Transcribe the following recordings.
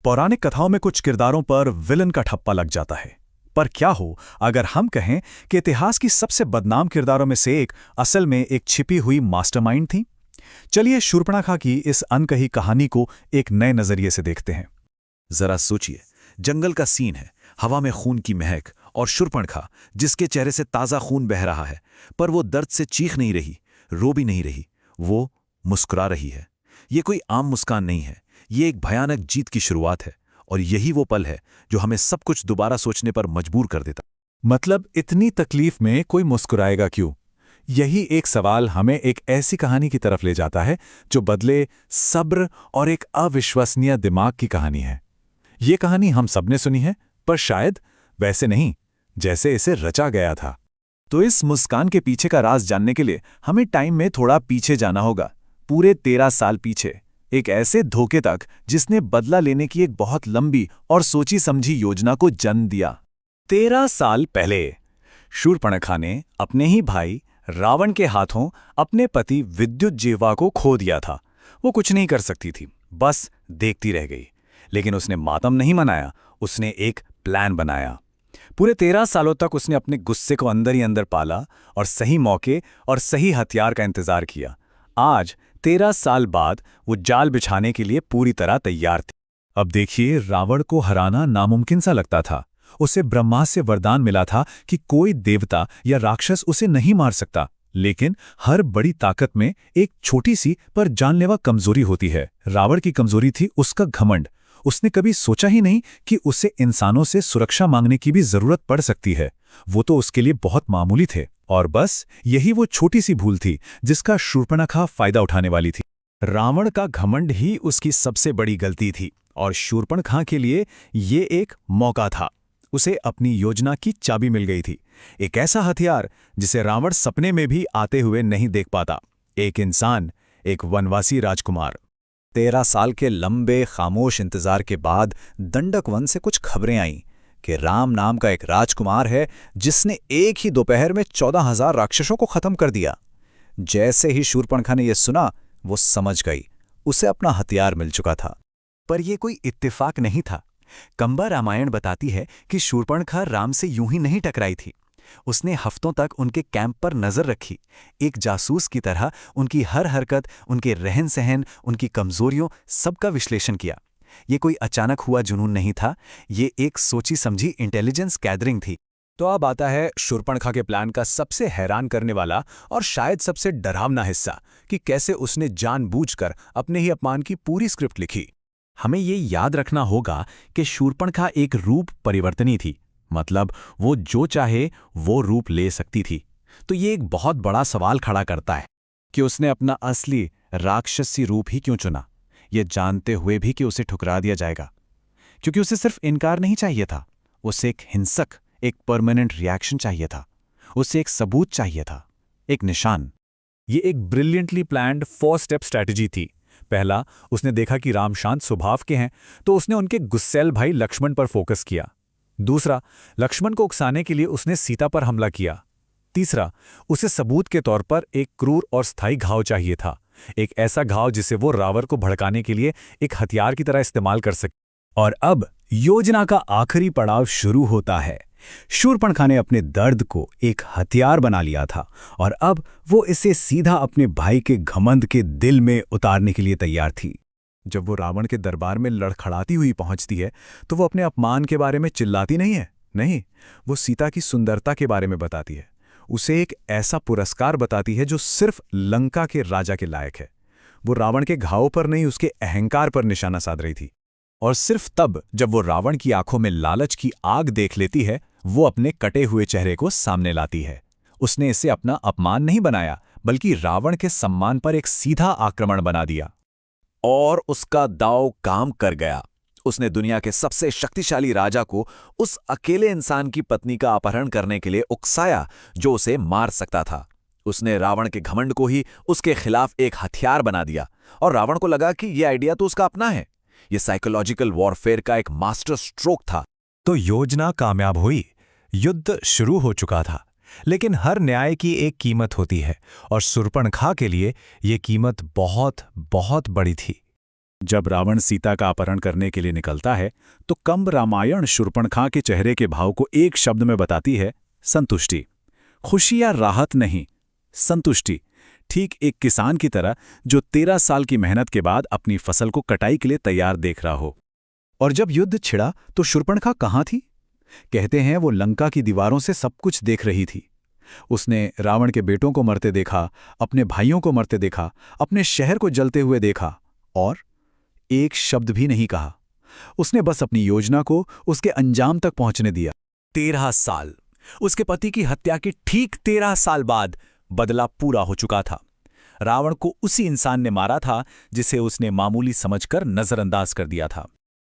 पौराणिक कथाओं में कुछ किरदारों पर विलन का ठप्पा लग जाता है। पर क्या हो अगर हम कहें कि इतिहास की सबसे बदनाम किरदारों में से एक असल में एक छिपी हुई मास्टरमाइंड थी। चलिए शूर्पणखा की इस अनकही कहानी को एक नए नजरिए से देखते हैं। जरा सोचिए, जंगल का सीन है, हवा में खून की महक और शूर्पणखा जिसके चेहरे से ताज़ा खून बह रहा है, पर वो दर्द से चीख नहीं रही, रो भी नहीं रही, वो मुस्कुरा रही है। ये कोई आम मुस्कान नहीं है, ये एक भयानक जीत की शुरुआत है। और यही वो पल है जो हमें सब कुछ दोबारा सोचने पर मजबूर कर देता। मतलब इतनी तकलीफ में कोई मुस्कुराएगा क्यों? यही एक सवाल हमें एक ऐसी कहानी की तरफ ले जाता है जो बदले, सब्र और एक अविश्वसनीय दिमाग की कहानी है। ये कहानी हम सबने सुनी है, पर शायद वैसे नहीं जैसे इसे रचा गया था। तो इस मुस्कान के पीछे का राज जानने के लिए हमें टाइम में थोड़ा पीछे जाना होगा, पूरे 13 साल पीछे, एक ऐसे धोखे तक जिसने बदला लेने की एक बहुत लंबी और सोची समझी योजना को जन्म दिया। 13 साल पहले शूर्पणखा ने अपने ही भाई रावण के हाथों अपने पति विद्युज्जीवा को खो दिया था। वो कुछ नहीं कर सकती थी, बस देखती रह गई। लेकिन उसने मातम नहीं मनाया, उसने एक प्लान बनाया। पूरे 13 सालों तक उसने अपने गुस्से को अंदर ही अंदर पाला और सही मौके और सही हथियार का इंतजार किया। आज 13 साल बाद वो जाल बिछाने के लिए पूरी तरह तैयार थी। अब देखिए, रावण को हराना नामुमकिन सा लगता था। उसे ब्रह्मा से वरदान मिला था कि कोई देवता या राक्षस उसे नहीं मार सकता। लेकिन हर बड़ी ताकत में एक छोटी सी पर जानलेवा कमजोरी होती है। रावण की कमजोरी थी उसका घमंड। उसने कभी सोचा ही नहीं कि उसे इंसानों से सुरक्षा मांगने की भी जरूरत पड़ सकती है। वो तो उसके लिए बहुत मामूली थे। और बस यही वो छोटी सी भूल थी जिसका शूर्पणखा फायदा उठाने वाली थी। रावण का घमंड ही उसकी सबसे बड़ी गलती थी और शूर्पणखा के लिए ये एक मौका था। उसे अपनी योजना की चाबी मिल गई थी, एक ऐसा हथियार जिसे रावण सपने में भी आते हुए नहीं देख पाता। एक इंसान, एक वनवासी राजकुमार। 13 साल के लंबे खामोश इंतजार के बाद दंडक वन से कुछ खबरें आईं कि राम नाम का एक राजकुमार है जिसने एक ही दोपहर में 14,000 राक्षसों को खत्म कर दिया। जैसे ही शूर्पणखा ने यह सुना, वो समझ गई उसे अपना हथियार मिल चुका था। पर यह कोई इत्तेफाक नहीं था। कंबा रामायण बताती है कि शूर्पणखा राम से यूं ही नहीं टकराई थी। उसने हफ्तों तक उनके कैंप पर नजर रखी, एक जासूस की तरह उनकी हर हरकत, उनके रहन सहन, उनकी कमजोरियों, सबका विश्लेषण किया। ये कोई अचानक हुआ जुनून नहीं था, ये एक सोची समझी इंटेलिजेंस गैदरिंग थी। तो अब आता है शूर्पणखा के प्लान का सबसे हैरान करने वाला और शायद सबसे डरावना हिस्सा, कि कैसे उसने जानबूझकर अपने ही अपमान की पूरी स्क्रिप्ट लिखी। हमें ये याद रखना होगा कि शूर्पणखा एक रूप परिवर्तनी थी, मतलब वो जो चाहे वो रूप ले सकती थी। तो ये एक बहुत बड़ा सवाल खड़ा करता है कि उसने अपना असली राक्षसी रूप ही क्यों चुना, ये जानते हुए भी कि उसे ठुकरा दिया जाएगा। क्योंकि उसे सिर्फ इनकार नहीं चाहिए था, उसे एक हिंसक, एक परमानेंट रिएक्शन चाहिए था। उसे एक सबूत चाहिए था, एक निशान। ये एक ब्रिलियंटली प्लान्ड 4 स्टेप स्ट्रैटेजी थी। पहला, उसने देखा कि राम शांत स्वभाव के हैं, तो उसने उनके गुस्सैल भाई लक्ष्मण पर फोकस किया। दूसरा, लक्ष्मण को उकसाने के लिए उसने सीता पर हमला किया। तीसरा, उसे सबूत के तौर पर एक क्रूर और स्थायी घाव चाहिए था, एक ऐसा घाव जिसे वो रावण को भड़काने के लिए एक हथियार की तरह इस्तेमाल कर सके। और अब योजना का आखिरी पड़ाव शुरू होता है। शूर्पणखा ने अपने दर्द को एक हथियार बना लिया था और अब वो इसे सीधा अपने भाई के घमंड के दिल में उतारने के लिए तैयार थी। जब वो रावण के दरबार में लड़खड़ाती हुई पहुंचती है, तो वो अपने अपमान के बारे में चिल्लाती नहीं है, नहीं, वो सीता की सुंदरता के बारे में बताती है। उसे एक ऐसा पुरस्कार बताती है जो सिर्फ लंका के राजा के लायक है। वो रावण के घाव पर नहीं, उसके अहंकार पर निशाना साध रही थी। और सिर्फ तब जब वो रावण की आंखों में लालच की आग देख लेती है, वो अपने कटे हुए चेहरे को सामने लाती है। उसने इसे अपना अपमान नहीं बनाया, बल्कि रावण के सम्मान पर एक सीधा आक्रमण बना दिया। और उसका दांव काम कर गया। उसने दुनिया के सबसे शक्तिशाली राजा को उस अकेले इंसान की पत्नी का अपहरण करने के लिए उकसाया जो उसे मार सकता था। उसने रावण के घमंड को ही उसके खिलाफ एक हथियार बना दिया और रावण को लगा कि यह आइडिया तो उसका अपना है। यह साइकोलॉजिकल वॉरफेयर का एक मास्टर स्ट्रोक था। तो योजना कामयाब हुई, युद्ध शुरू हो चुका था। लेकिन हर न्याय की एक कीमत होती है और शूर्पणखा के लिए यह कीमत बहुत बहुत बड़ी थी। जब रावण सीता का अपहरण करने के लिए निकलता है तो कंब रामायण शूर्पणखा के चेहरे के भाव को एक शब्द में बताती है, संतुष्टि। खुशी या राहत नहीं, संतुष्टि। ठीक एक किसान की तरह जो 13 साल की मेहनत के बाद अपनी फसल को कटाई के लिए तैयार देख रहा हो। और जब युद्ध छिड़ा तो शूर्पणखा कहाँ थी? कहते हैं वो लंका की दीवारों से सब कुछ देख रही थी। उसने रावण के बेटों को मरते देखा, अपने भाइयों को मरते देखा, अपने शहर को जलते हुए देखा, और एक शब्द भी नहीं कहा। उसने बस अपनी योजना को उसके अंजाम तक पहुंचने दिया। 13 साल। उसके पति की हत्या के ठीक 13 साल बाद बदला पूरा हो चुका था। रावण को उसी इंसान ने मारा था जिसे उसने मामूली समझकर नजरअंदाज कर दिया था।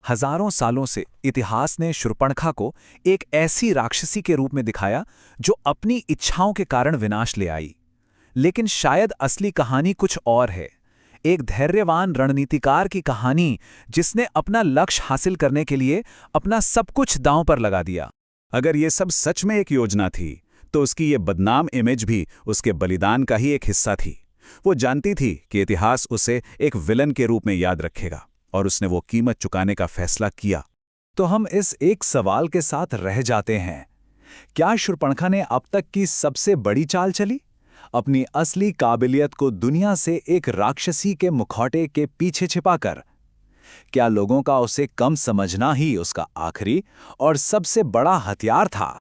हजारों सालों से इतिहास ने शूर्पणखा को एक ऐसी राक्षसी के रूप में दिखाया जो अपनी इच्छाओं के कारण विनाश ले आई। लेकिन शायद असली कहानी कुछ और है। एक धैर्यवान रणनीतिकार की कहानी जिसने अपना लक्ष्य हासिल करने के लिए अपना सब कुछ दांव पर लगा दिया। अगर ये सब सच में एक योजना थी तो उसकी ये बदनाम इमेज भी उसके बलिदान का ही एक हिस्सा थी। वो जानती थी कि इतिहास उसे एक विलन के रूप में याद रखेगा, और उसने वो कीमत चुकाने का फैसला किया। तो हम इस एक सवाल के साथ रह जाते हैं, क्या शूर्पणखा ने अब तक की सबसे बड़ी चाल चली? अपनी असली काबिलियत को दुनिया से एक राक्षसी के मुखौटे के पीछे छिपाकर? क्या लोगों का उसे कम समझना ही उसका आखिरी और सबसे बड़ा हथियार था?